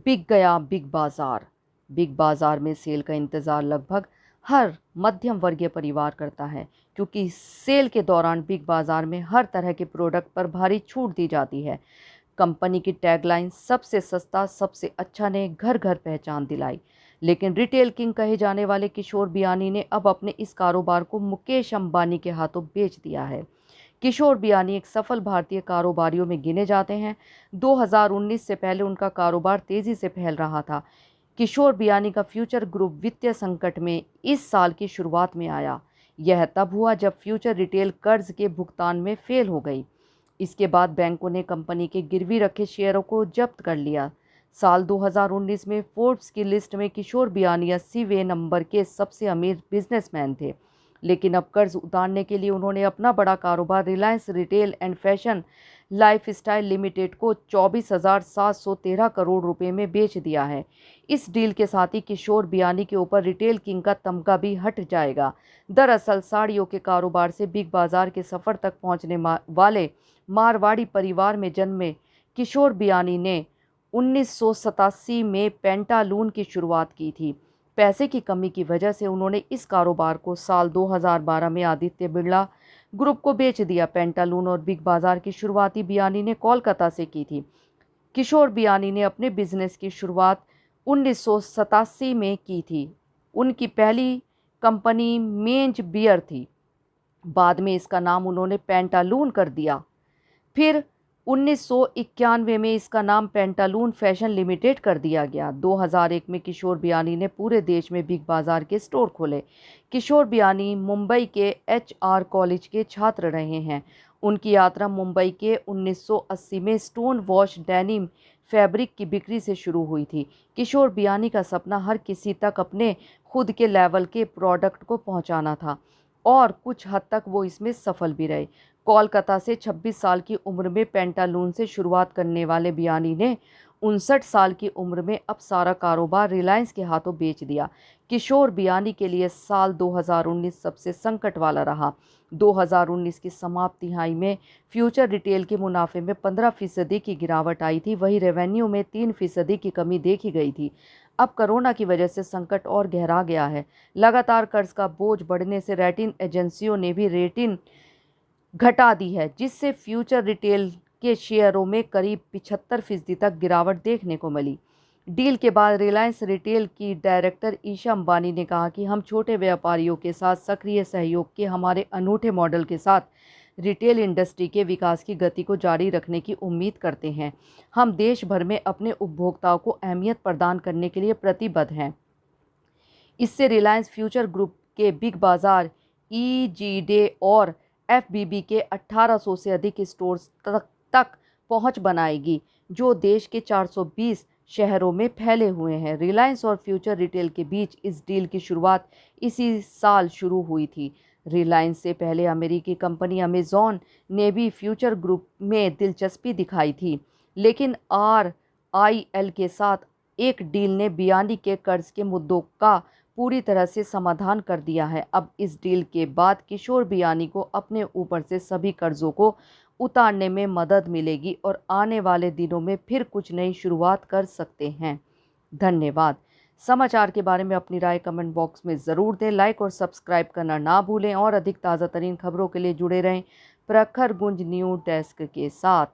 बिक गया बिग बाजार। बिग बाजार में सेल का इंतज़ार लगभग हर मध्यम वर्गीय परिवार करता है, क्योंकि सेल के दौरान बिग बाजार में हर तरह के प्रोडक्ट पर भारी छूट दी जाती है। कंपनी की टैगलाइन सबसे सस्ता सबसे अच्छा ने घर घर पहचान दिलाई। लेकिन रिटेल किंग कहे जाने वाले किशोर बियानी ने अब अपने इस कारोबार को मुकेश अंबानी के हाथों बेच दिया है। किशोर बियानी एक सफल भारतीय कारोबारियों में गिने जाते हैं। 2019 से पहले उनका कारोबार तेजी से फैल रहा था। किशोर बियानी का फ्यूचर ग्रुप वित्तीय संकट में इस साल की शुरुआत में आया। यह तब हुआ जब फ्यूचर रिटेल कर्ज के भुगतान में फेल हो गई। इसके बाद बैंकों ने कंपनी के गिरवी रखे शेयरों को जब्त कर लिया। साल 2019 में फोर्ब्स की लिस्ट में किशोर बियानी 80वें नंबर के सबसे अमीर बिजनेसमैन थे। लेकिन अब कर्ज उतारने के लिए उन्होंने अपना बड़ा कारोबार Reliance retail and fashion lifestyle limited को 24,713 करोड़ रुपए में बेच दिया है। इस डील के साथ ही किशोर बियानी के ऊपर रिटेल किंग का तमगा भी हट जाएगा। दरअसल साड़ियों के कारोबार से बिग बाजार के सफर तक पहुंचने वाले मारवाड़ी परिवार में जन्मे किशोर बियानी ने 1987 में पेंटालून की शुरुआत की थी। पैसे की कमी की वजह से उन्होंने इस कारोबार को साल 2012 में आदित्य बिरला ग्रुप को बेच दिया। पेंटालून और बिग बाजार की शुरुआती बियानी ने कोलकाता से की थी। किशोर बियानी ने अपने बिजनेस की शुरुआत 1987 में की थी। उनकी पहली कंपनी मेंज बियर थी। बाद में इसका नाम उन्होंने पेंटालून कर दिया। फिर 1991 में इसका नाम पेंटालून फैशन लिमिटेड कर दिया गया। 2001 में किशोर बियानी ने पूरे देश में बिग बाजार के स्टोर खोले। किशोर बियानी मुंबई के HR कॉलेज के छात्र रहे हैं। उनकी यात्रा मुंबई के 1980 में स्टोन वॉश डेनिम फैब्रिक की बिक्री से शुरू हुई थी। किशोर बियानी का सपना हर किसी तक अपने खुद के लेवल के प्रोडक्ट को पहुंचाना था, और कुछ हद तक वो इसमें सफल भी रहे। कोलकाता से 26 साल की उम्र में पेंटालून से शुरुआत करने वाले बियानी ने 59 साल की उम्र में अब सारा कारोबार रिलायंस के हाथों बेच दिया। किशोर बियानी के लिए साल 2019 सबसे संकट वाला रहा। 2019 की समाप्ति तिहाई में फ्यूचर रिटेल के मुनाफे में 15% की गिरावट आई थी। वहीं रेवेन्यू में 3% की कमी देखी गई थी। अब कोरोना की वजह से संकट और गहरा गया है। लगातार कर्ज का बोझ बढ़ने से रेटिंग एजेंसियों ने भी रेटिंग घटा दी है, जिससे फ्यूचर रिटेल के शेयरों में करीब 75% तक गिरावट देखने को मिली। डील के बाद रिलायंस रिटेल की डायरेक्टर ईशा अंबानी ने कहा कि हम छोटे व्यापारियों के साथ सक्रिय सहयोग के हमारे अनूठे मॉडल के साथ रिटेल इंडस्ट्री के विकास की गति को जारी रखने की उम्मीद करते हैं। हम देश भर में अपने उपभोक्ताओं को अहमियत प्रदान करने के लिए प्रतिबद्ध हैं। इससे रिलायंस फ्यूचर ग्रुप के बिग बाजार, EGDE और FBB के 1800 से अधिक स्टोर्स तक पहुंच बनाएगी, जो देश के 420 शहरों में फैले हुए हैं। रिलायंस और फ्यूचर रिटेल के बीच इस डील की शुरुआत इसी साल शुरू हुई थी। रिलायंस से पहले अमेरिकी कंपनी अमेज़ॉन ने भी फ्यूचर ग्रुप में दिलचस्पी दिखाई थी, लेकिन RIL के साथ एक डील ने बियानी के कर्ज के मुद्दों का पूरी तरह से समाधान कर दिया है। अब इस डील के बाद किशोर बियानी को अपने ऊपर से सभी कर्जों को उतारने में मदद मिलेगी और आने वाले दिनों में फिर कुछ नई शुरुआत कर सकते हैं। धन्यवाद। समाचार के बारे में अपनी राय कमेंट बॉक्स में ज़रूर दें। लाइक और सब्सक्राइब करना ना भूलें और अधिक ताज़ा तरीन खबरों के लिए जुड़े रहें प्रखर गुंज न्यूज़ डेस्क के साथ।